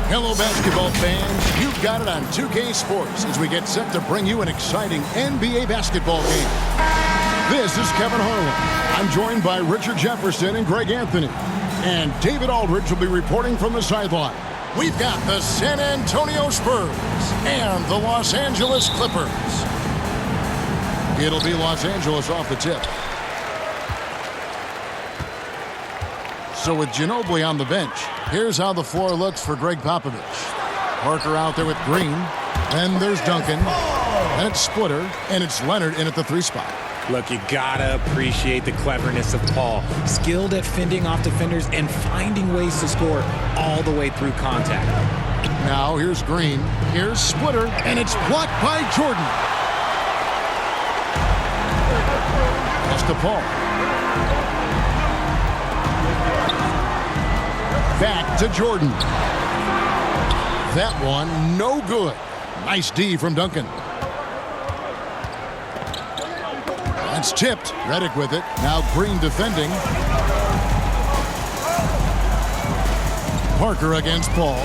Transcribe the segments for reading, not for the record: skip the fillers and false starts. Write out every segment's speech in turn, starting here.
Hello, basketball fans. You've got it on 2K Sports as we get set to bring you an exciting NBA basketball game. This is Kevin Harlan. I'm joined by Richard Jefferson and Greg Anthony. And David Aldridge will be reporting from the sideline. We've got the San Antonio Spurs and the Los Angeles Clippers. It'll be Los Angeles off the tip. So with Ginobili on the bench, here's how the floor looks for Greg Popovich. Parker out there with Green. Then there's Duncan. And it's Splitter. And it's Leonard in at the 3 spot. Look, you gotta appreciate the cleverness of Paul. Skilled at fending off defenders and finding ways to score all the way through contact. Now here's Green. Here's Splitter. And it's blocked by Jordan. Pass to Paul. Back to Jordan. That one, no good. Nice D from Duncan. That's tipped. Redick with it. Now Green defending. Parker against Paul.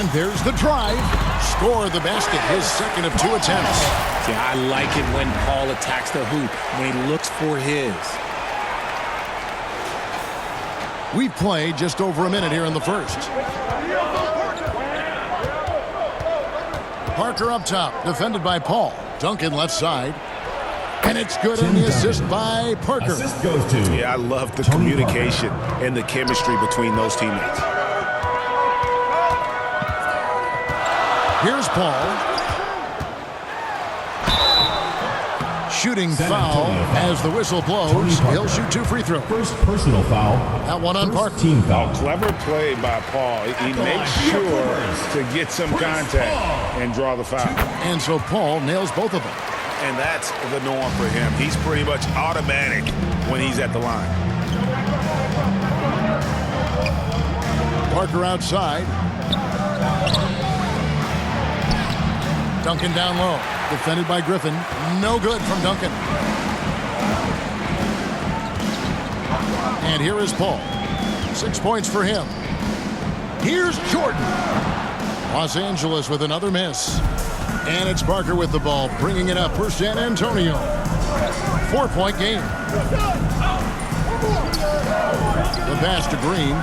And there's the drive. Score the basket. His second of 2 attempts. Yeah, I like it when Paul attacks the hoop, when he looks for his. We've played just over a minute here in the first. Parker up top, defended by Paul. Duncan left side. And it's good in the assist by Parker. Assist goes to I love the communication and the chemistry between those teammates. Here's Paul. Shooting foul as the whistle blows. He'll shoot 2 free throws. First personal foul. That one on Parker. Team foul. Clever play by Paul. He makes sure to get some contact and draw the foul. And so Paul nails both of them. And that's the norm for him. He's pretty much automatic when he's at the line. Parker outside. Duncan down low. Defended by Griffin. No good from Duncan. And here is Paul. 6 points for him. Here's Jordan. Los Angeles with another miss. And it's Parker with the ball, bringing it up for San Antonio. 4-point game. The pass to Green.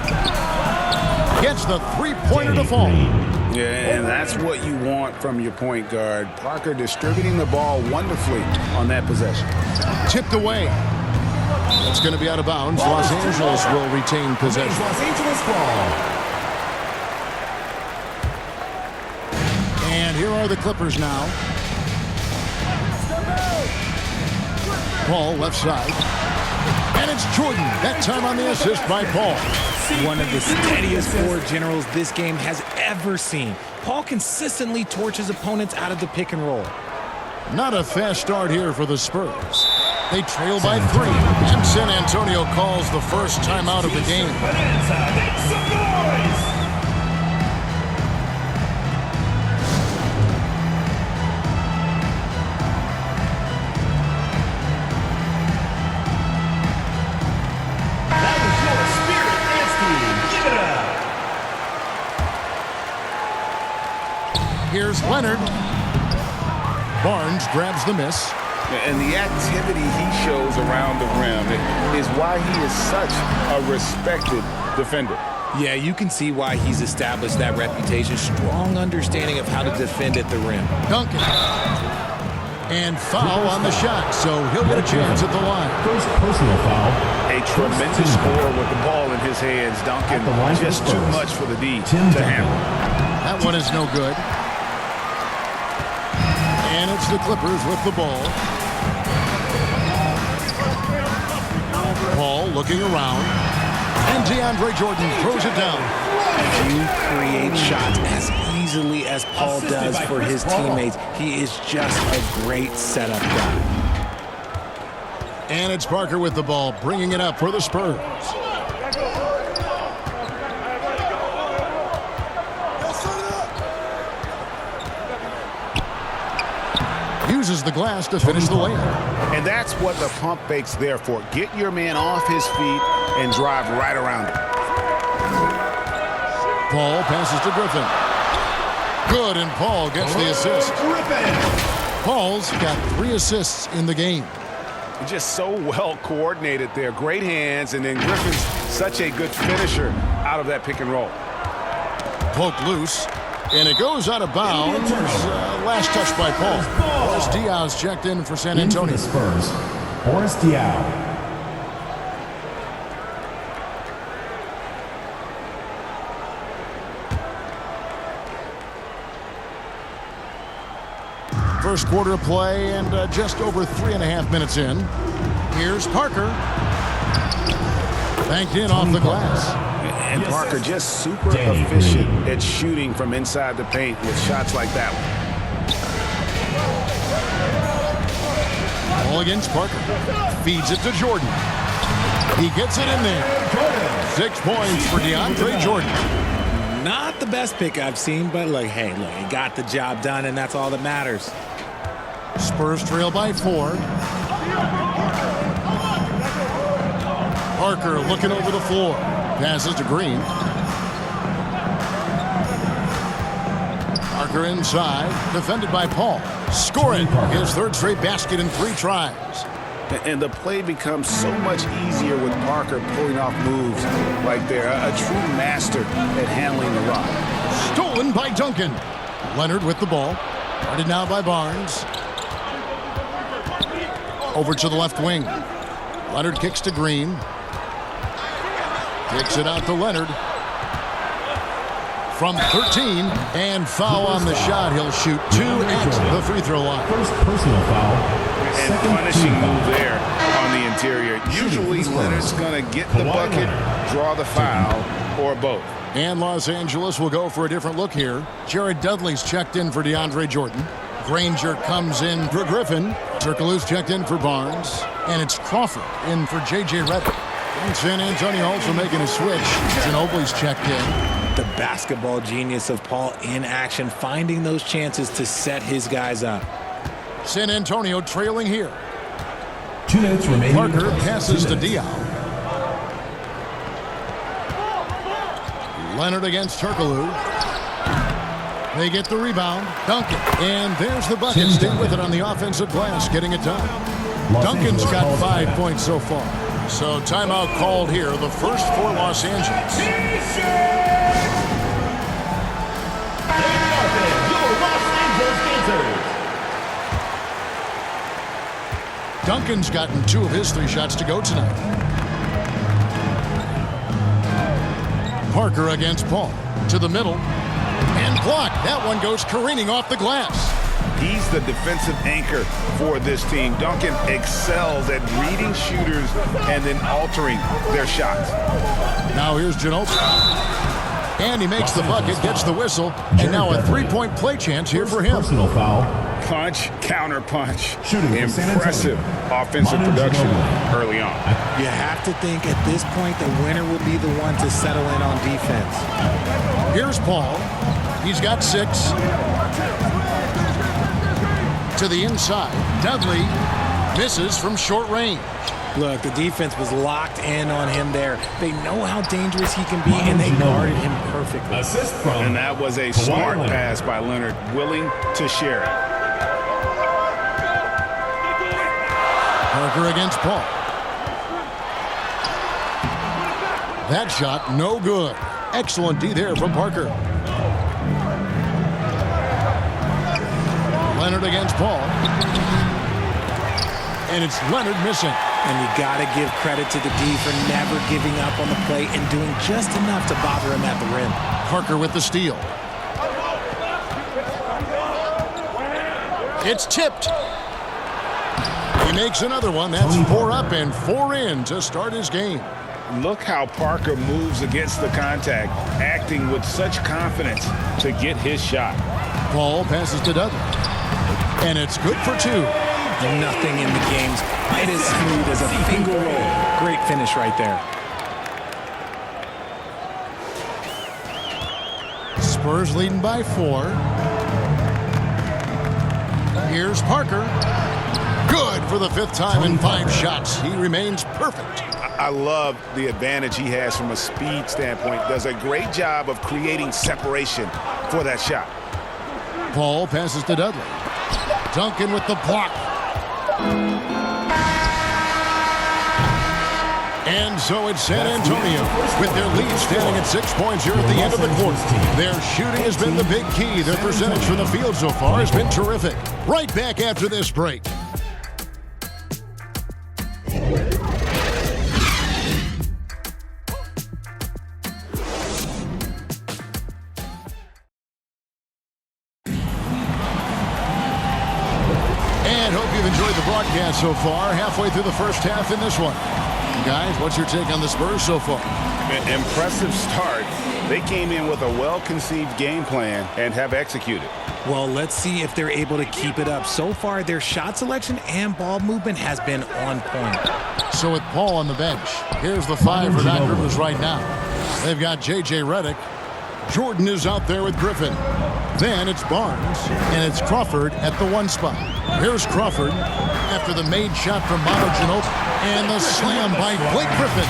Gets the 3-pointer to fall. Yeah, and that's what you want from your point guard. Parker distributing the ball wonderfully on that possession. Tipped away. That's going to be out of bounds. Los Angeles will retain possession. Los Angeles ball. And here are the Clippers now. Paul left side. And it's Jordan. That time on the assist by Paul. One of the steadiest floor generals this game has ever seen. Paul consistently torches opponents out of the pick and roll. Not a fast start here for the Spurs. They trail by 3. And San Antonio calls the first timeout of the game. Here's Leonard. Barnes grabs the miss. And the activity he shows around the rim is why he is such a respected defender. Yeah, you can see why he's established that reputation. Strong understanding of how to defend at the rim. Duncan. And foul on the shot, so he'll get a chance at the line. First personal foul. A tremendous score with the ball in his hands. Duncan, just too much for the D to handle. That one is no good. And it's the Clippers with the ball. Paul looking around. And DeAndre Jordan throws it down. If you create shots as easily as Paul does for his teammates, he is just a great setup guy. And it's Parker with the ball, bringing it up for the Spurs. Uses the glass to finish the layup. And that's what the pump fake's there for. Get your man off his feet and drive right around him. Paul passes to Griffin. Good, and Paul gets the assist. Paul's got 3 assists in the game. Just so well coordinated there. Great hands, and then Griffin's such a good finisher out of that pick and roll. Poked loose, and it goes out of bounds. Last touch by Paul. Boris Diaz checked in for San Antonio. Into the Spurs, Boris Diaw. First quarter of play and just over 3.5 minutes in. Here's Parker. Banked in off the glass. And Parker just super efficient at shooting from inside the paint with shots like that one. Ball against Parker. Feeds it to Jordan. He gets it in there. 6 points for DeAndre Jordan. Not the best pick I've seen, but look, he got the job done, and that's all that matters. Spurs trail by 4. Parker looking over the floor. Passes to Green. Parker inside. Defended by Paul. Scoring his 3rd straight basket in 3 tries. And the play becomes so much easier with Parker pulling off moves like they're a true master at handling the rock. Stolen by Duncan. Leonard with the ball. Guarded now by Barnes. Over to the left wing. Leonard kicks to Green. Kicks it out to Leonard. From 13, and foul on the shot. He'll shoot 2 at the free throw line. First personal foul. And punishing move there on the interior. Usually Leonard's going to get the bucket, draw the foul, or both. And Los Angeles will go for a different look here. Jared Dudley's checked in for DeAndre Jordan. Granger comes in for Griffin. Turkoglu's checked in for Barnes. And it's Crawford in for J.J. Redick. And San Antonio also making a switch. Ginobili's checked in. The basketball genius of Paul in action, finding those chances to set his guys up. San Antonio trailing here. 2 minutes remaining. Parker passes to Diaw. Leonard against Turkoglu. They get the rebound. Duncan. And there's the bucket. Stay with it on the offensive glass, getting it done. Duncan's got 5 points so far. So timeout called here, the first for Los Angeles. Duncan's gotten 2 of his 3 shots to go tonight. Parker against Paul. To the middle. And blocked. That one goes careening off the glass. He's the defensive anchor for this team. Duncan excels at reading shooters and then altering their shots. Now here's Ginobili. And he makes the bucket, gets the whistle, and now a 3-point play chance here for him. Personal foul. Punch, counter punch. Shooting for San Antonio. Impressive offensive production early on. You have to think at this point the winner will be the one to settle in on defense. Here's Paul. He's got 6. To the inside. Dudley misses from short range. Look, the defense was locked in on him there. They know how dangerous he can be, and they guarded him perfectly. Assist from And that was a smart pass by Leonard, willing to share it. Parker against Paul. That shot, no good. Excellent D there from Parker. Leonard against Paul. And it's Leonard missing. And you got to give credit to the D for never giving up on the play and doing just enough to bother him at the rim. Parker with the steal. It's tipped. He makes another one. That's 4 up and 4 in to start his game. Look how Parker moves against the contact, acting with such confidence to get his shot. Paul passes to Dudley. And it's good for 2. Nothing in the game's quite as smooth as a finger roll. Great finish right there. Spurs leading by 4. Here's Parker. Good for the 5th time in 5 shots. He remains perfect. I love the advantage he has from a speed standpoint. Does a great job of creating separation for that shot. Paul passes to Dudley. Duncan with the block. And so it's San Antonio with their lead standing at 6 points here at the end of the quarter. Their shooting has been the big key. Their percentage from the field so far has been terrific. Right back after this break. And hope you've enjoyed the broadcast so far. Halfway through the first half in this one. Guys, what's your take on the Spurs so far? Impressive start. They came in with a well-conceived game plan and have executed. Well, let's see if they're able to keep it up. So far, their shot selection and ball movement has been on point. So with Paul on the bench, here's the five for Doc Rivers right now. They've got J.J. Redick. Jordan is out there with Griffin. Then it's Barnes, and it's Crawford at the 1 spot. Here's Crawford after the made shot from Manu Ginobili. And the slam by Blake Griffin.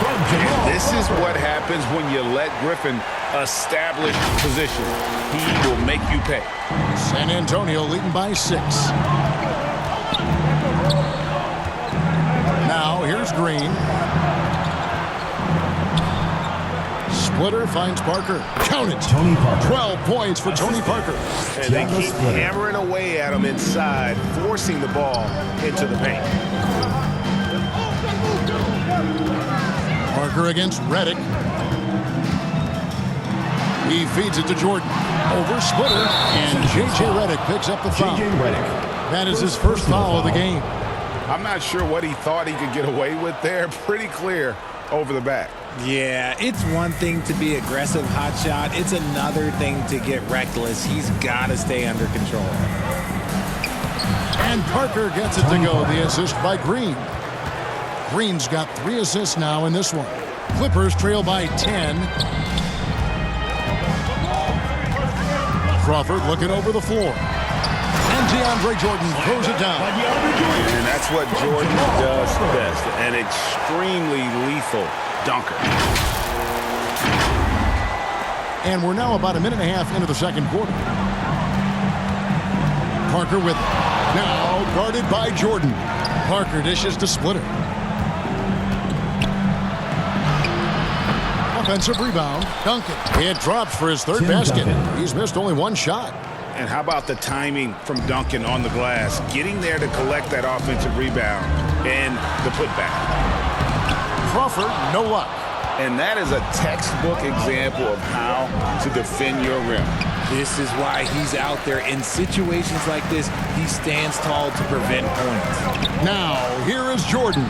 And this is what happens when you let Griffin establish position. He will make you pay. San Antonio leading by 6. Now here's Green. Splitter finds Parker. Count it. Tony Parker. 12 points for Tony Parker. And they keep hammering away at him inside, forcing the ball into the paint. Parker against Redick. He feeds it to Jordan. Over Splitter. And J.J. Redick picks up the foul. J.J. Redick. That is his first foul of the game. I'm not sure what he thought he could get away with there. Pretty clear over the back. Yeah, it's one thing to be aggressive hot shot. It's another thing to get reckless. He's got to stay under control. And Parker gets it to go. The assist by Green. Green's got 3 assists now in this one. Clippers trail by 10. Crawford looking over the floor. And DeAndre Jordan throws it down. And that's what Jordan does best. An extremely lethal dunker. And we're now about a minute and a half into the second quarter. Parker with it. Now guarded by Jordan. Parker dishes to Splitter. Offensive rebound. Duncan. It drops for his third basket. He's missed only 1 shot. And how about the timing from Duncan on the glass? Getting there to collect that offensive rebound and the putback. Crawford, no luck. And that is a textbook example of how to defend your rim. This is why he's out there. In situations like this, he stands tall to prevent points. Now, here is Jordan.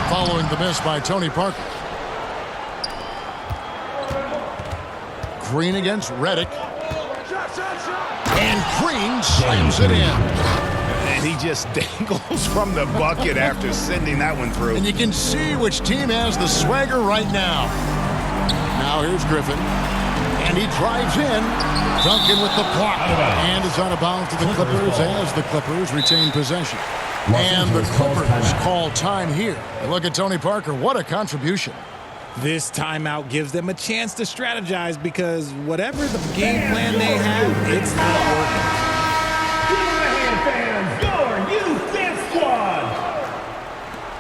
Following the miss by Tony Parker. Green against Redick. And Green slams it in. And he just dangles from the bucket after sending that one through. And you can see which team has the swagger right now. Now here's Griffin. And he drives in. Duncan with the block. And it's out of bounds to the Clippers as the Clippers retain possession. And the Clippers call time here. Look at Tony Parker. What a contribution. This timeout gives them a chance to strategize because whatever the game plan they have, it's not working.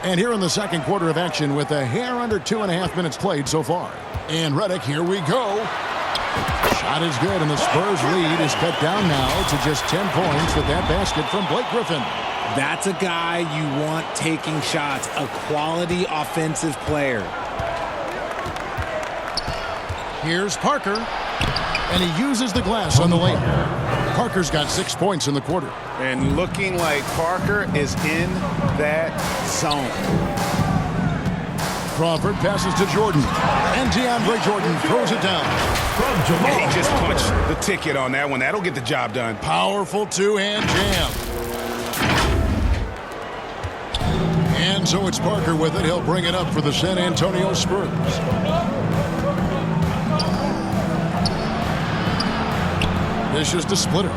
And here in the second quarter of action with a hair under 2.5 minutes played so far. And Redick, here we go. Shot is good, and the Spurs lead is cut down now to just 10 points with that basket from Blake Griffin. That's a guy you want taking shots, a quality offensive player. Here's Parker, and he uses the glass on the layup. Parker's got 6 points in the quarter. And looking like Parker is in that zone. Crawford passes to Jordan, and DeAndre Jordan throws it down. And he just punched the ticket on that one. That'll get the job done. Powerful two-hand jam. And so it's Parker with it. He'll bring it up for the San Antonio Spurs. Dishes to Splitter.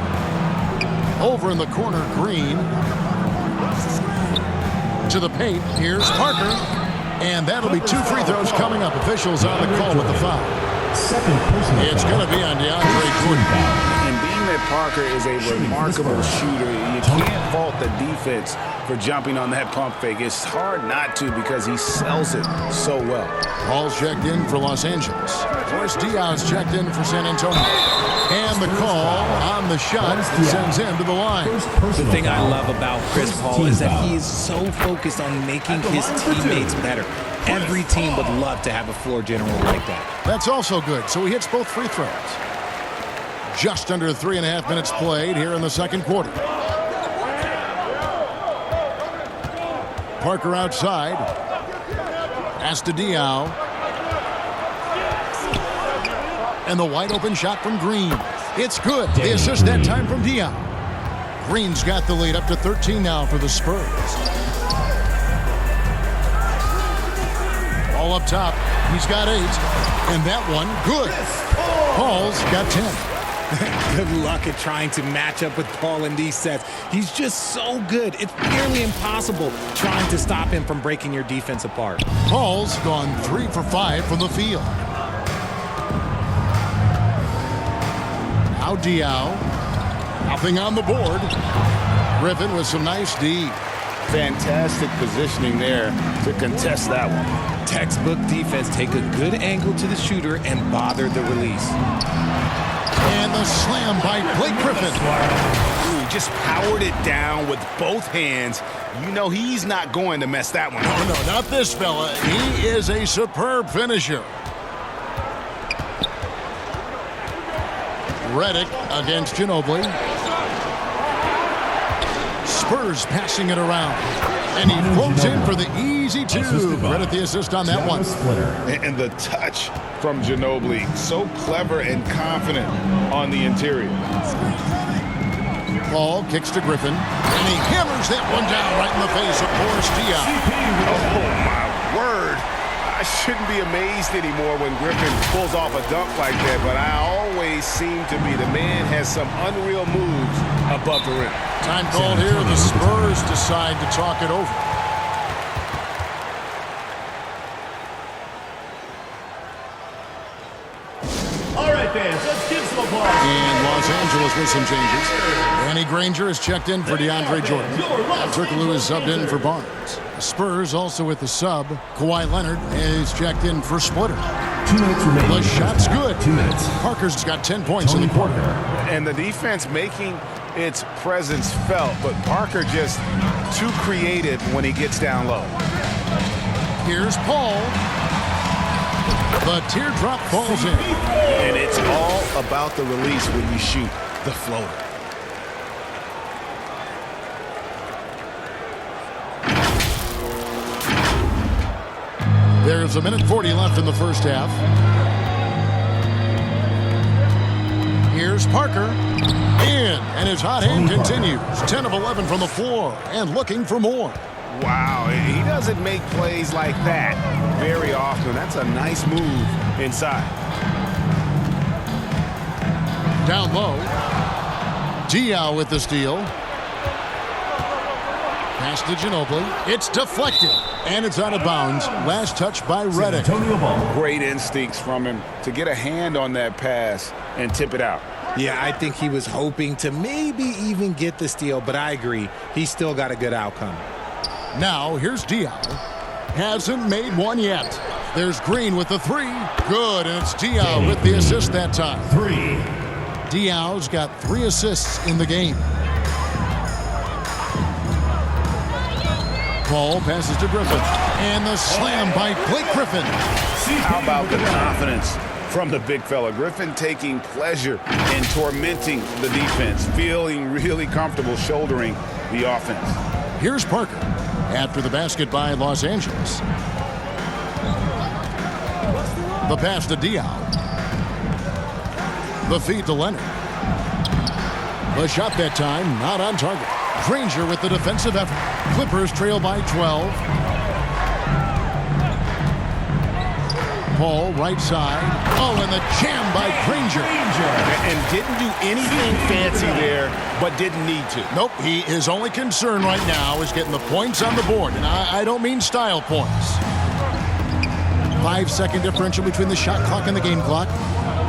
Over in the corner, Green. To the paint, here's Parker. And that'll be 2 free throws coming up. Officials on the call with the foul. Second personal It's foul. going to be on DeAndre Jordan. And being that Parker is a remarkable shooter, you can't fault the defense for jumping on that pump fake. It's hard not to because he sells it so well. Paul's checked in for Los Angeles. Boris Diaz checked in for San Antonio. And the call on the shot sends him to the line. The thing I love about Chris Paul is that he is so focused on making his teammates better. Every team would love to have a floor general like that. That's also good. So he hits both free throws. Just under 3.5 minutes played here in the second quarter. Parker outside. Pass to Diaw. And the wide open shot from Green. It's good. The assist that time from Diaw. Green's got the lead up to 13 now for the Spurs. All up top. He's got 8. And that one, good. Paul's got 10. Good luck at trying to match up with Paul in these sets. He's just so good. It's nearly impossible trying to stop him from breaking your defense apart. Paul's gone 3 for 5 from the field. Now Diaw. Nothing on the board. Griffin with some nice D. Fantastic positioning there to contest that one. Textbook defense. Take a good angle to the shooter and bother the release. And the slam by Blake Griffin. Ooh, just powered it down with both hands. You know he's not going to mess that one up. Oh, no, not this fella. He is a superb finisher. Redick against Ginobili. Spurs passing it around. And he floats in for the easy 2. Credit the assist on that one. And the touch from Ginobili. So clever and confident on the interior. Paul kicks to Griffin. And he hammers that one down right in the face of Boris Diaw. Oh, my word. I shouldn't be amazed anymore when Griffin pulls off a dunk like that, but I always seem to be. The man has some unreal moves above the rim. Time called here. The Spurs decide to talk it over. All right, fans, let's give some applause. And Los Angeles with some changes. Danny Granger is checked in for DeAndre Jordan. Patrick Lewis subbed in for Barnes. The Spurs also with the sub. Kawhi Leonard is checked in for Splitter. 2 minutes remaining. The shot's good. 2 minutes. Parker's got 10 points in the quarter. And the defense making its presence felt, but Parker just too creative when he gets down low. Here's Paul. The teardrop falls in. And it's all about the release when you shoot the floater. There's 1:40 left in the first half. Here's Parker. In, and his hot hand continues. 10 of 11 from the floor, and looking for more. Wow, he doesn't make plays like that very often. That's a nice move inside. Down low. Diaw with the steal. Pass to Ginobili. It's deflected, and it's out of bounds. Last touch by Redick. Antonio Ball. Great instincts from him to get a hand on that pass and tip it out. Yeah, I think he was hoping to maybe even get the steal, but I agree. He still got a good outcome. Now, here's Diaw. Hasn't made one yet. There's Green with the 3. Good, and it's Diaw with the assist that time. 3. Diaw's got 3 assists in the game. Paul passes to Griffin. And the slam by Blake Griffin. How about the confidence from the big fella? Griffin taking pleasure in tormenting the defense, feeling really comfortable shouldering the offense. Here's Parker after the basket by Los Angeles. The pass to Diaw. The feed to Leonard. The shot that time not on target. Granger with the defensive effort. Clippers trail by 12. Paul right side. Oh, and the jam by Granger. And didn't do anything fancy there, but didn't need to. Nope, his only concern right now is getting the points on the board. And I don't mean style points. 5-second differential between the shot clock and the game clock.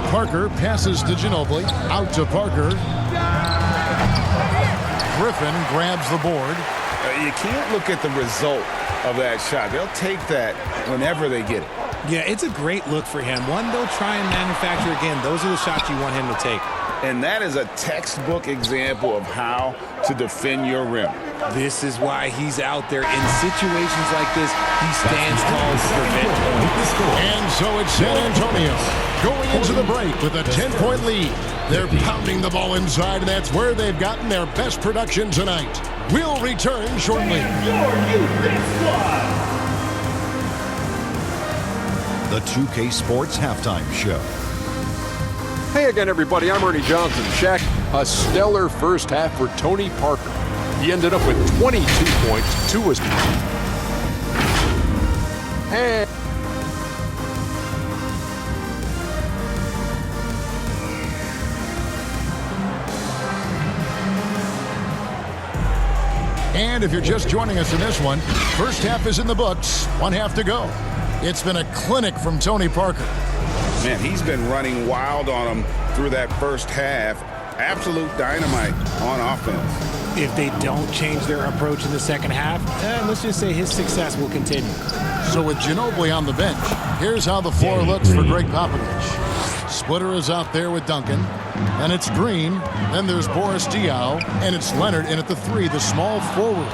Parker passes to Ginobili. Out to Parker. Griffin grabs the board. You can't look at the result of that shot. They'll take that whenever they get it. Yeah, it's a great look for him. One they'll try and manufacture again. Those are the shots you want him to take. And that is a textbook example of how to defend your rim. This is why he's out there in situations like this. He stands tall to prevent points. And so it's San Antonio going into the break with a 10-point lead. They're pounding the ball inside, and that's where they've gotten their best production tonight. We'll return shortly. The 2K Sports Halftime Show. Hey again, everybody. I'm Ernie Johnson. Shaq, a stellar first half for Tony Parker. He ended up with 22 points, 2 assists. And if you're just joining us in this one, first half is in the books, 1 half to go. It's been a clinic from Tony Parker. Man, he's been running wild on them through that first half. Absolute dynamite on offense. If they don't change their approach in the second half, let's just say his success will continue. So with Ginobili on the bench, here's how the floor looks for Greg Popovich. Splitter is out there with Duncan. And it's Green. Then there's Boris Diaw. And it's Leonard in at the 3, the small forward.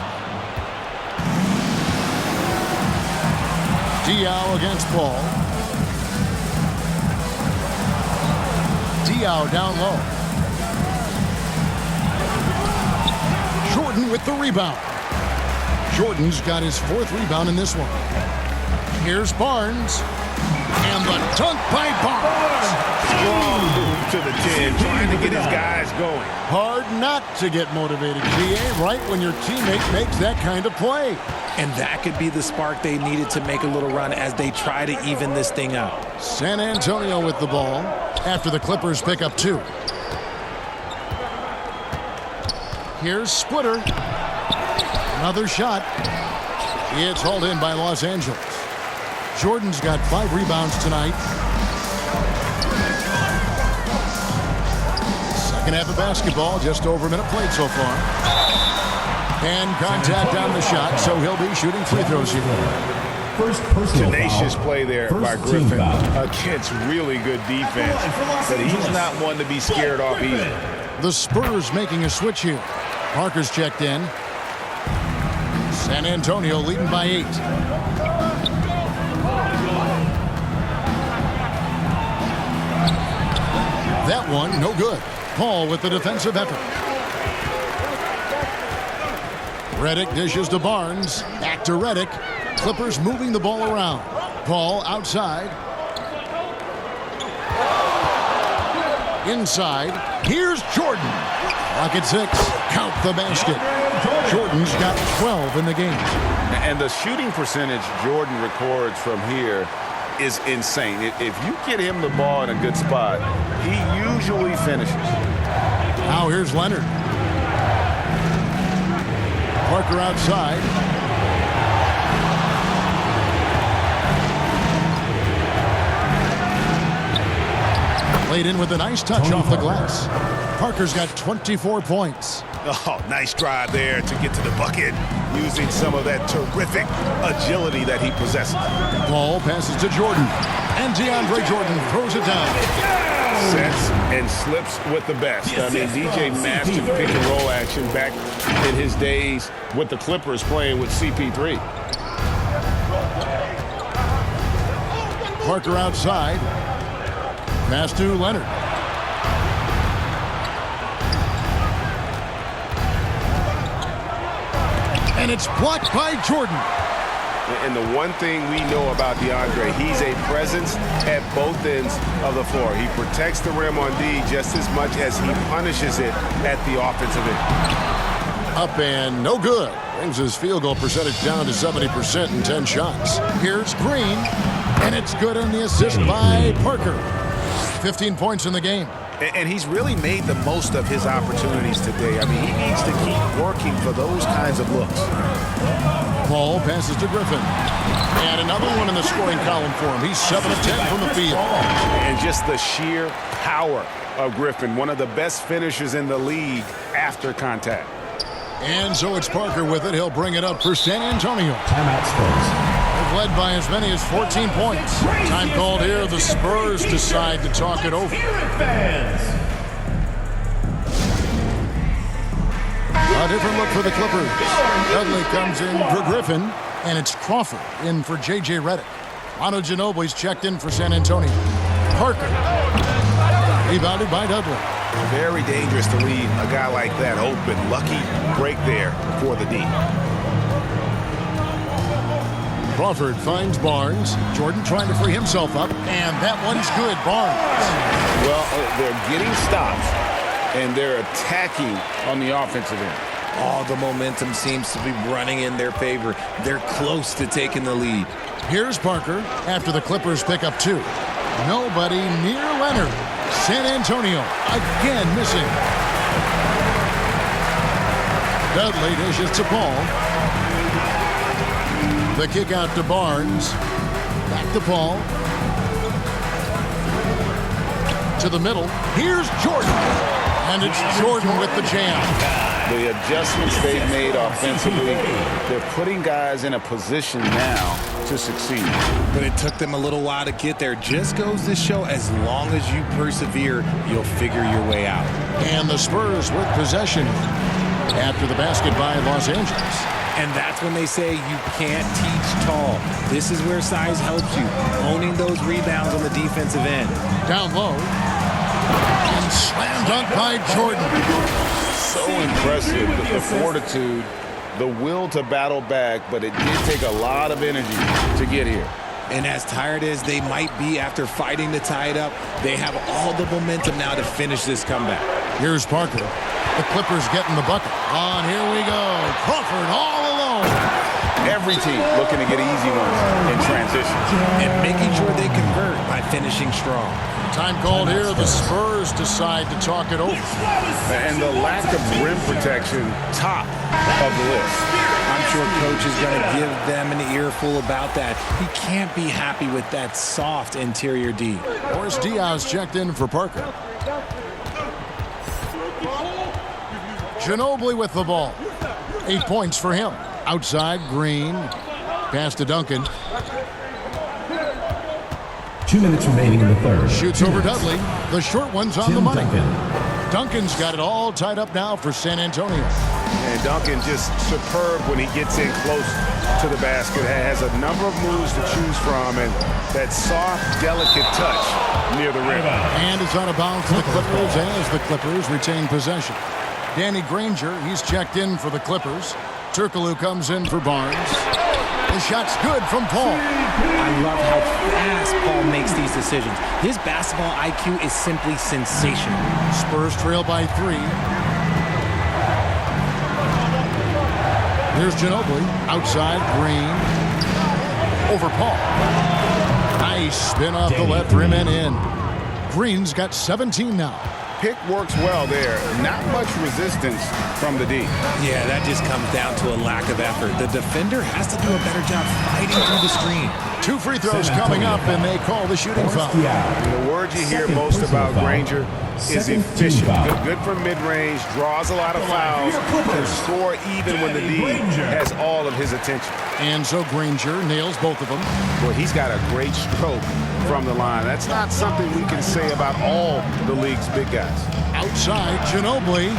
Diaw against Paul. Diaw down low. Jordan with the rebound. Jordan's got his 4th rebound in this one. Here's Barnes. And the dunk by Barnes. Strong move to the 10, trying to get his guys going. Hard not to get motivated, GA, right when your teammate makes that kind of play. And that could be the spark they needed to make a little run as they try to even this thing out. San Antonio with the ball after the Clippers pick up 2. Here's Splitter. Another shot. It's hauled in by Los Angeles. Jordan's got 5 rebounds tonight. Second half of basketball, just over a minute played so far. And contact on the shot, so he'll be shooting free throws here. First personal Tenacious foul. play there by First team Griffin foul. against really good defense. But he's not one to be scared off either. The Spurs making a switch here. Parker's checked in. San Antonio leading by 8. That one, no good. Paul with the defensive effort. Redick dishes to Barnes. Back to Redick. Clippers moving the ball around. Paul outside. Inside. Here's Jordan. Clock at 6. Count the basket. Jordan's got 12 in the game. And the shooting percentage Jordan records from here is insane. If you get him the ball in a good spot, he usually finishes. Now here's Leonard. Parker outside. Played in with a nice touch off the glass. Parker's got 24 points. Oh, nice drive there to get to the bucket, using some of that terrific agility that he possesses. Ball passes to Jordan. And DeAndre Jordan throws it down. Sets and slips with the best. I mean, DJ mastered pick and roll action back in his days with the Clippers playing with CP3. Parker outside. Pass to Leonard. And it's blocked by Jordan. And the one thing we know about DeAndre, he's a presence at both ends of the floor. He protects the rim on D just as much as he punishes it at the offensive end. Up and no good. Brings his field goal percentage down to 70% in 10 shots. Here's Green. And it's good on the assist by Parker. 15 points in the game. And he's really made the most of his opportunities today. I mean, he needs to keep working for those kinds of looks. Paul passes to Griffin. And another one in the scoring column for him. He's 7 of 10 from the field. And just the sheer power of Griffin, one of the best finishers in the league after contact. And so it's Parker with it. He'll bring it up for San Antonio. Timeout Spurs. They've led by as many as 14 points. Time called here. The Spurs decide to talk it over. A different look for the Clippers. Dudley comes in for Griffin, and it's Crawford in for J.J. Redick. Manu Ginobili's checked in for San Antonio. Parker, rebounded by Dudley. Very dangerous to leave a guy like that open. Lucky break there for the D. Crawford finds Barnes. Jordan trying to free himself up, and that one's good. Barnes. Well, they're getting stops, and they're attacking on the offensive end. All the momentum seems to be running in their favor. They're close to taking the lead. Here's Parker after the Clippers pick up 2. Nobody near Leonard. San Antonio again missing. Dudley dishes to Paul. The kick out to Barnes. Back to Paul. To the middle. Here's Jordan. And it's Jordan with the jam. The adjustments they've made offensively, they're putting guys in a position now to succeed. But it took them a little while to get there. Just goes to show, as long as you persevere, you'll figure your way out. And the Spurs with possession after the basket by Los Angeles. And that's when they say you can't teach tall. This is where size helps you, owning those rebounds on the defensive end. Down low. And slam dunk by Jordan. So impressive, the fortitude, the will to battle back, but it did take a lot of energy to get here. And as tired as they might be after fighting to tie it up, they have all the momentum now to finish this comeback. Here's Parker. The Clippers getting the bucket. On, here we go. Crawford all alone. Every team looking to get easy ones in transition. And making sure they convert by finishing strong. Time called here. The Spurs decide to talk it over. And the lack of rim protection, top of the list. I'm sure coach is going to give them an earful about that. He can't be happy with that soft interior D. Boris Diaz checked in for Parker. Ginobili with the ball. 8 points for him. Outside, Green. Pass to Duncan. 2 minutes remaining in the third. Shoots over Dudley. The short one's on the money. Duncan. Duncan's got it all tied up now for San Antonio. And Duncan just superb when he gets in close to the basket. Has a number of moves to choose from, and that soft, delicate touch near the rim. And it's out of bounds to the Clippers as the Clippers retain possession. Danny Granger, he's checked in for the Clippers. Turkoglu comes in for Barnes. The shot's good from Paul. I love how fast Paul makes these decisions. His basketball IQ is simply sensational. Spurs trail by 3. Here's Ginobili. Outside, Green. Over Paul. Nice spin off the left rim and in. Green's got 17 now. Pick works well there. Not much resistance from the D. Yeah, that just comes down to a lack of effort. The defender has to do a better job fighting through the screen. 2 free throws coming up, and they call the shooting foul. The word you hear most about Granger is efficient. Good from mid-range, draws a lot of fouls, can score even when the D has all of his attention. And so Granger nails both of them. Well, he's got a great stroke from the line. That's not something we can say about all the league's big guys. Outside, Ginobili.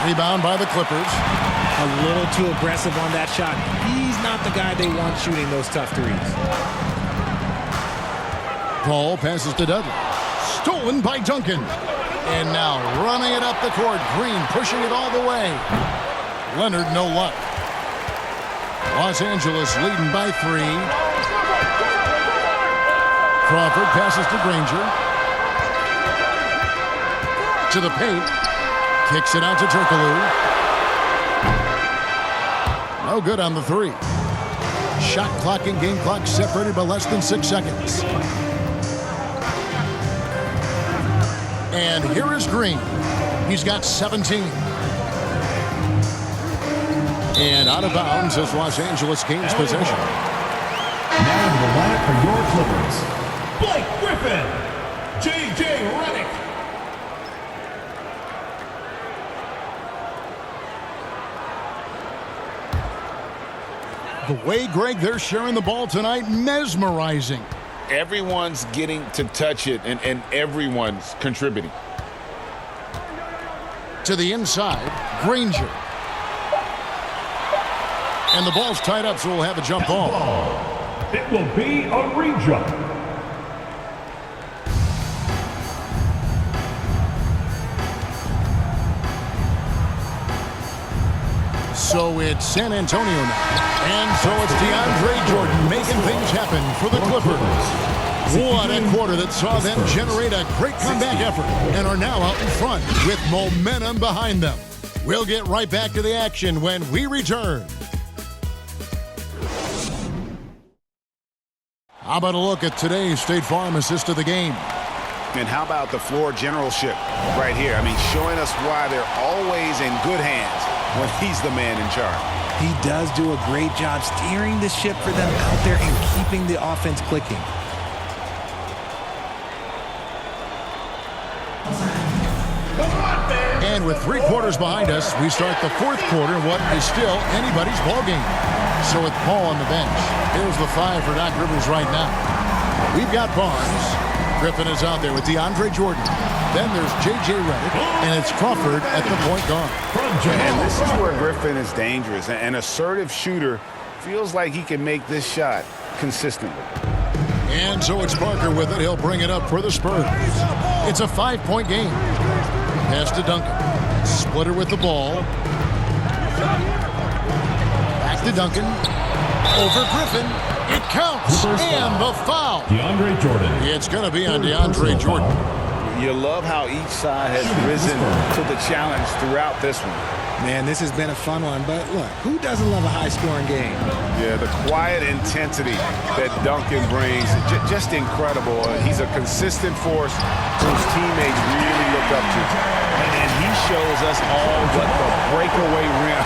Rebound by the Clippers. A little too aggressive on that shot. He's not the guy they want shooting those tough threes. Paul passes to Dudley. Stolen by Duncan. And now running it up the court. Green pushing it all the way. Leonard, no luck. Los Angeles leading by 3. Crawford passes to Granger. To the paint. Kicks it out to Turkoglu. No good on the 3. Shot clock and game clock separated by less than 6 seconds. And here is Green. He's got 17. And out of bounds as Los Angeles gains possession. Now into the lineup for your Clippers, Blake Griffin, J.J. Redick. The way, Greg, they're sharing the ball tonight, mesmerizing. Everyone's getting to touch it, and everyone's contributing. To the inside, Granger. And the ball's tied up, so we'll have a jump ball. It will be a re-jump. So it's San Antonio now. And so it's DeAndre Jordan making things happen for the Clippers. What a quarter that saw them generate a great comeback effort and are now out in front with momentum behind them. We'll get right back to the action when we return. How about a look at today's State Farm assist of the game? And how about the floor generalship right here? I mean, showing us why they're always in good hands when he's the man in charge. He does do a great job steering the ship for them out there and keeping the offense clicking. And with 3 quarters behind us, we start the 4th quarter, what is still anybody's ball game. So with Paul on the bench, here's the 5 for Doc Rivers right now. We've got Barnes. Griffin is out there with DeAndre Jordan. Then there's J.J. Redick, and it's Crawford at the point guard. And this is where Griffin is dangerous. An assertive shooter feels like he can make this shot consistently. And so it's Parker with it. He'll bring it up for the Spurs. It's a 5-point game. Pass to Duncan. Splitter with the ball. Back to Duncan. Over Griffin. It counts. And the foul. DeAndre Jordan. It's going to be on DeAndre Jordan. You love how each side has risen to the challenge throughout this one. Man, this has been a fun one, but look, who doesn't love a high-scoring game? Yeah, the quiet intensity that Duncan brings, just incredible. He's a consistent force whose teammates really look up to. And he shows us all what the breakaway rim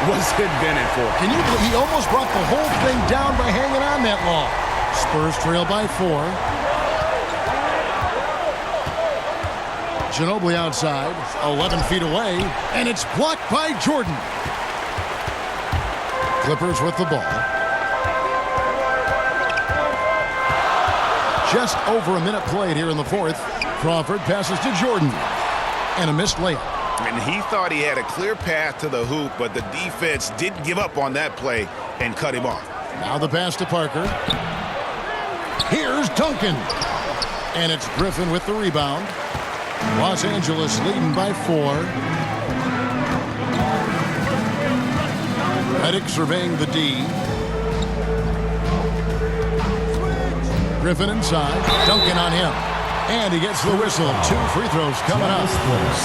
was invented for. Can you believe he almost brought the whole thing down by hanging on that long? Spurs trail by 4. Ginobili outside, 11 feet away, and it's blocked by Jordan. Clippers with the ball. Just over a minute played here in the 4th. Crawford passes to Jordan. And a missed layup. And he thought he had a clear path to the hoop, but the defense didn't give up on that play and cut him off. Now the pass to Parker. Here's Duncan. And it's Griffin with the rebound. Los Angeles leading by 4. Redick surveying the D. Griffin inside. Duncan on him. And he gets the whistle. 2 free throws coming up.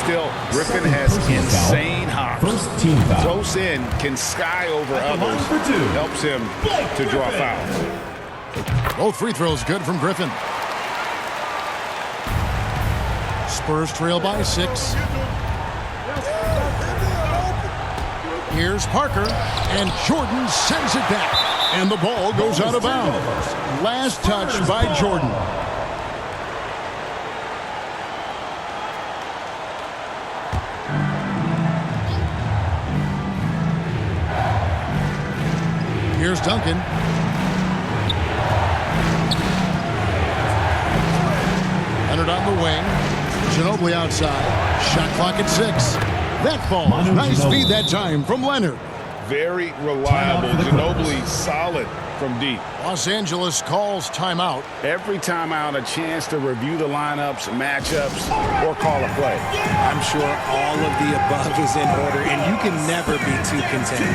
Still, Griffin has insane hops. First team foul. Close in, can sky over others. Helps him to draw fouls. Both free throws good from Griffin. Spurs trail by 6. Here's Parker, and Jordan sends it back. And the ball goes out of bounds. Last touch by Jordan. Here's Duncan. Leonard on the wing. Ginobili outside. Shot clock at 6. That falls. Nice feed that time from Leonard. Very reliable. Ginobili solid from deep. Los Angeles calls timeout. Every timeout, a chance to review the lineups, matchups, or call a play. I'm sure all of the above is in order, and you can never be too content.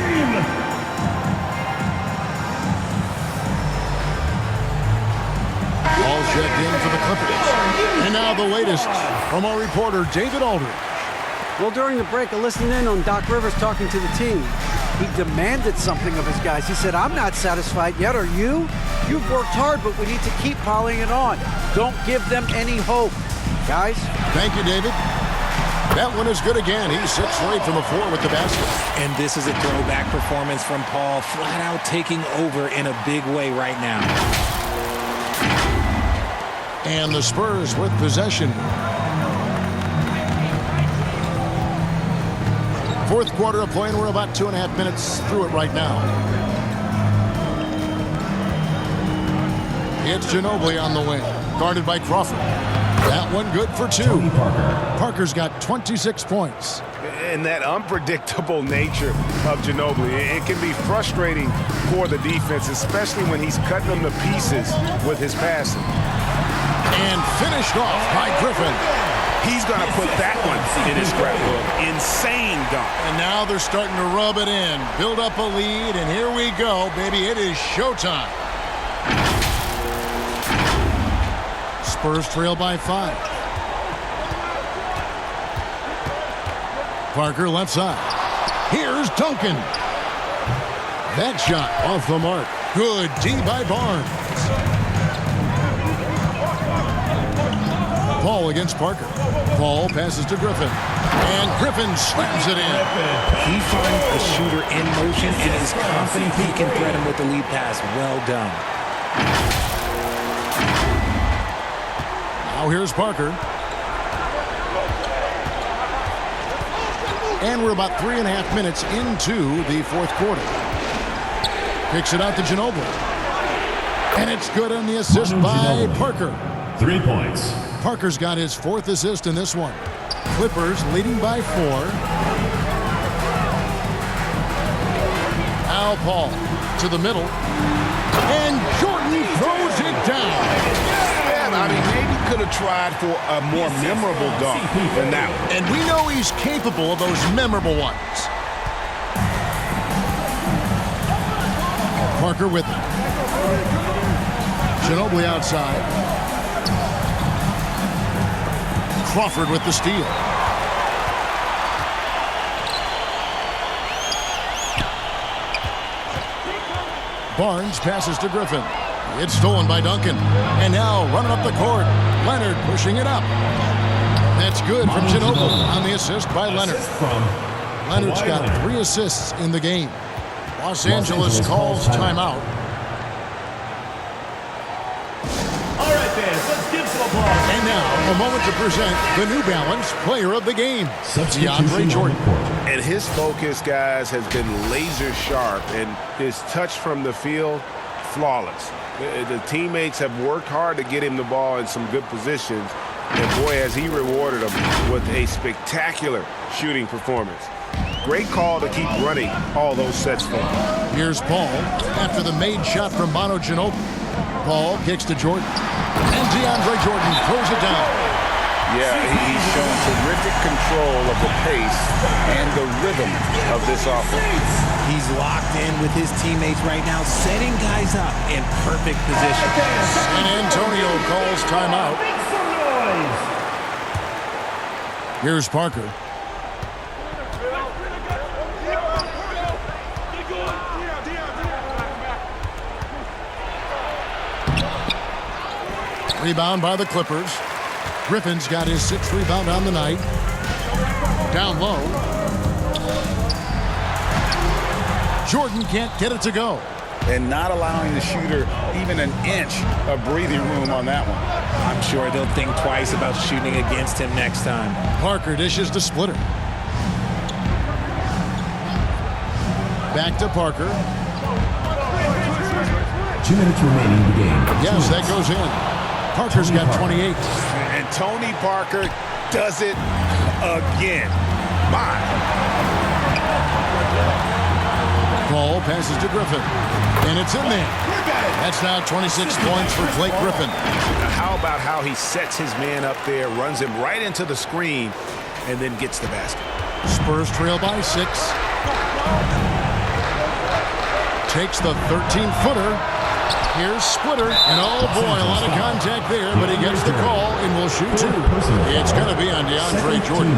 Ball checked in for the Clippers. And now the latest from our reporter, David Aldridge. Well, during the break, I listened in on Doc Rivers talking to the team. He demanded something of his guys. He said, I'm not satisfied yet. Are you? You've worked hard, but we need to keep piling it on. Don't give them any hope. Guys? Thank you, David. That one is good again. He's 6 straight from the floor with the basket. And this is a throwback performance from Paul, flat out taking over in a big way right now. And the Spurs with possession. Fourth quarter of play, and we're about 2.5 minutes through it right now. It's Ginobili on the wing, guarded by Crawford. That one good for 2. Parker's got 26 points. And that unpredictable nature of Ginobili, it can be frustrating for the defense, especially when he's cutting them to pieces with his passing. And finished off by Griffin. He's going to put that one in his scrapbook. Insane dunk. And now they're starting to rub it in, build up a lead, and here we go, baby. It is showtime. Spurs trail by 5. Parker left side. Here's Duncan. That shot off the mark. Good D by Barnes. Paul against Parker. Paul passes to Griffin. And Griffin slams it in. He finds a shooter in motion and is confident he can thread him with the lead pass. Well done. Now here's Parker. And we're about 3.5 minutes into the fourth quarter. Kicks it out to Ginobili. And it's good on the assist by Parker. 3 points. Parker's got his 4th assist in this one. Clippers leading by 4. Now Paul to the middle. And Jordan throws it down. I mean, maybe could have tried for a more memorable dunk than that one. And we know he's capable of those memorable ones. Parker with it. Ginobili outside. Crawford with the steal. Barnes passes to Griffin. It's stolen by Duncan. And now running up the court. Leonard pushing it up. That's good from Ginobili on the assist by Leonard. Leonard's got 3 assists in the game. Los Angeles calls timeout. All right, fans, let's give some applause. And now, a moment to present the New Balance Player of the Game, DeAndre Jordan. And his focus, guys, has been laser sharp, and his touch from the field, flawless. The teammates have worked hard to get him the ball in some good positions, and boy, has he rewarded them with a spectacular shooting performance. Great call to keep running all those sets for him. Here's Paul after the made shot from Manu Ginobili. Paul kicks to Jordan, and DeAndre Jordan throws it down. Yeah, he's shown terrific control of the pace and the rhythm of this offense. He's locked in with his teammates right now, setting guys up in perfect position. And Antonio calls timeout. Here's Parker. Rebound by the Clippers. Griffin's got his 6th rebound on the night. Down low. Jordan can't get it to go. And not allowing the shooter even an inch of breathing room on that one. I'm sure they'll think twice about shooting against him next time. Parker dishes the splitter. Back to Parker. 2 minutes remaining in the game. Yes, that goes in. Parker's got 28. And Tony Parker does it again. My. Paul passes to Griffin. And it's in there. That's now 26 points for Blake Griffin. How about how he sets his man up there, runs him right into the screen, and then gets the basket. Spurs trail by 6. Takes the 13-footer. Here's Splitter, and oh boy, a lot of contact there, but he gets the call and will shoot 2. It's going to be on DeAndre Jordan.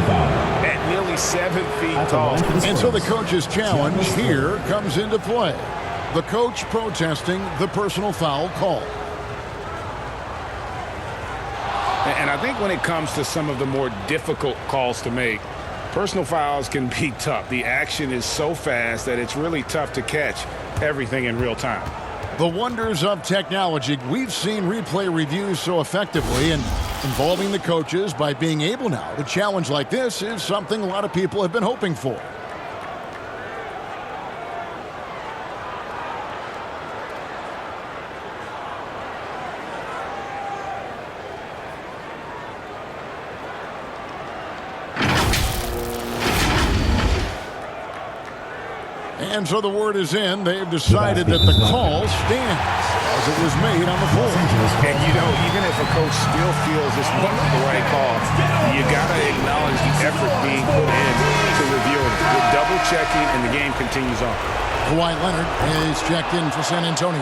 At nearly 7 feet tall. And so the coach's challenge here comes into play. The coach protesting the personal foul call. And I think when it comes to some of the more difficult calls to make, personal fouls can be tough. The action is so fast that it's really tough to catch everything in real time. The wonders of technology. We've seen replay reviews so effectively, and involving the coaches by being able now to challenge like this is something a lot of people have been hoping for. And so the word is in. They've decided that the call stands as it was made on the floor. And, you know, even if a coach still feels this wasn't the right call, you got to acknowledge the effort being put in to review it. We're double-checking, and the game continues on. Kawhi Leonard is checked in for San Antonio.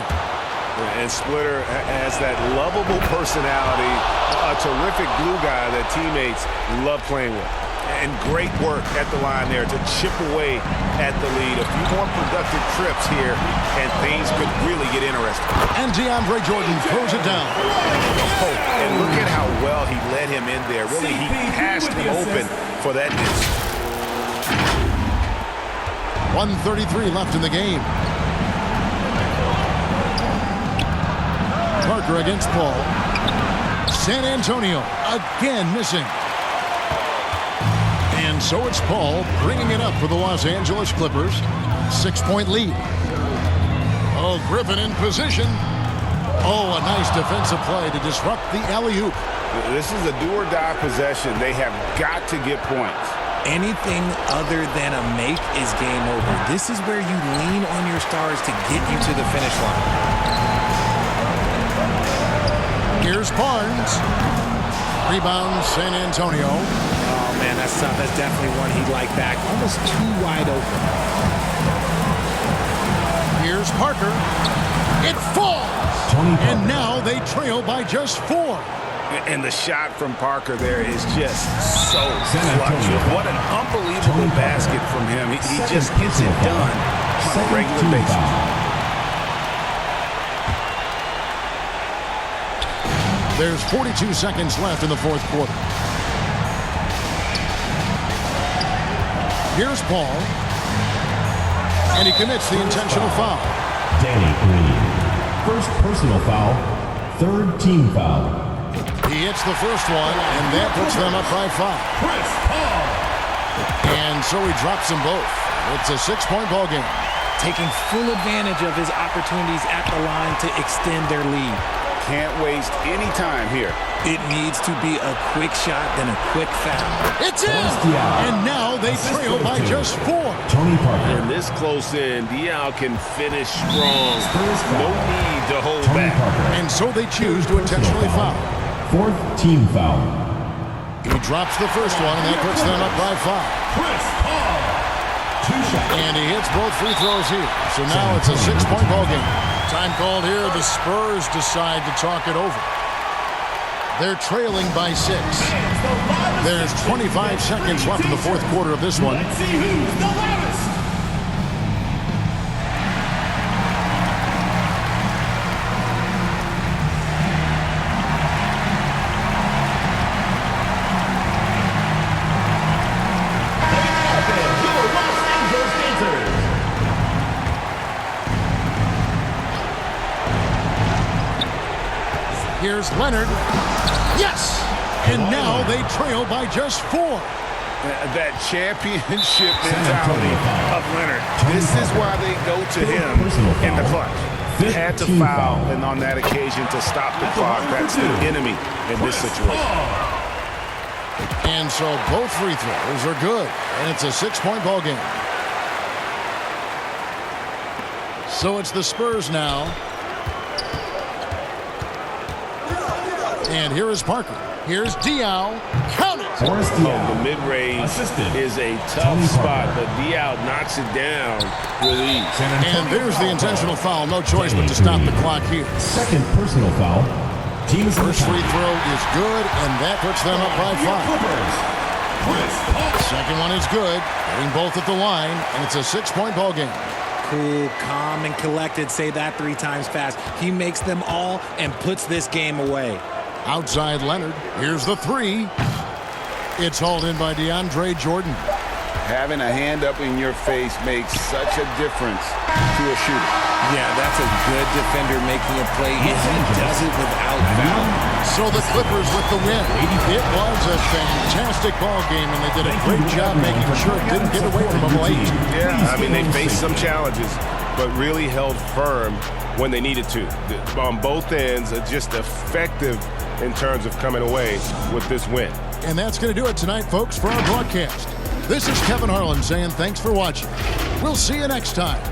And Splitter has that lovable personality, a terrific glue guy that teammates love playing with. And great work at the line there to chip away at the lead. A few more productive trips here, and things could really get interesting. And DeAndre Jordan throws it down. Oh, and look at how well he led him in there. Really, he passed him open for that distance. 1:33 left in the game. Parker against Paul. San Antonio again missing. And so it's Paul bringing it up for the Los Angeles Clippers. 6-point lead. Oh, Griffin in position. Oh, a nice defensive play to disrupt the alley-oop. This is a do-or-die possession. They have got to get points. Anything other than a make is game over. This is where you lean on your stars to get you to the finish line. Here's Barnes. Rebound, San Antonio. Oh, man, that's tough. That's definitely one he'd like back. Almost too wide open. Here's Parker. It falls. And now they trail by just 4. And the shot from Parker there is just so clutch. What an unbelievable basket from him. He just gets it done on a regular basis. There's 42 seconds left in the fourth quarter. Here's Paul. And he commits the intentional foul. Danny Green. First personal foul. Third team foul. He hits the first one, and that puts them up by 5. Chris Paul. And so he drops them both. It's a 6-point ball game. Taking full advantage of his opportunities at the line to extend their lead. Can't waste any time here. It needs to be a quick shot, then a quick foul. It's in! And now they trail by just 4. Tony Parker. And this close in, Diaw can finish strong. No need to hold back. And so they choose to intentionally foul. Fourth team foul. He drops the first one, and that puts them up by 5. Chris Paul. 2 shots. And he hits both free throws here. So now it's a 6-point ball game. Time called here. The Spurs decide to talk it over. They're trailing by 6. There's 25 seconds left in the fourth quarter of this one. Let's see who's the loudest. Here's Leonard. Yes! And now they trail by just 4. That championship mentality of Leonard. This is why they go to him in the clutch. Had to foul, and on that occasion to stop the clock. That's the enemy in this situation. And so both free throws are good. And it's a 6-point ball game. So it's the Spurs now. And here is Parker. Here's Diaw. Count it! The mid-range is a tough spot, but Diaw knocks it down with ease. And there's the intentional foul. No choice but to stop the clock here. Second personal foul. Team's First free throw is good, and that puts them up by 5. Second one is good. Getting both at the line, and it's a 6-point ball game. Cool, calm, and collected. Say that 3 times fast. He makes them all and puts this game away. Outside Leonard. Here's the three. It's hauled in by DeAndre Jordan. Having a hand up in your face makes such a difference to a shooter. Yeah, that's a good defender making a play, and he does it without foul. So the Clippers with the win. It was a fantastic ball game, and they did a great job making sure it didn't get away from them late. Yeah, I mean, they faced some challenges, but really held firm when they needed to. On both ends, just effective in terms of coming away with this win. And that's going to do it tonight, folks, for our broadcast. This is Kevin Harlan saying thanks for watching. We'll see you next time.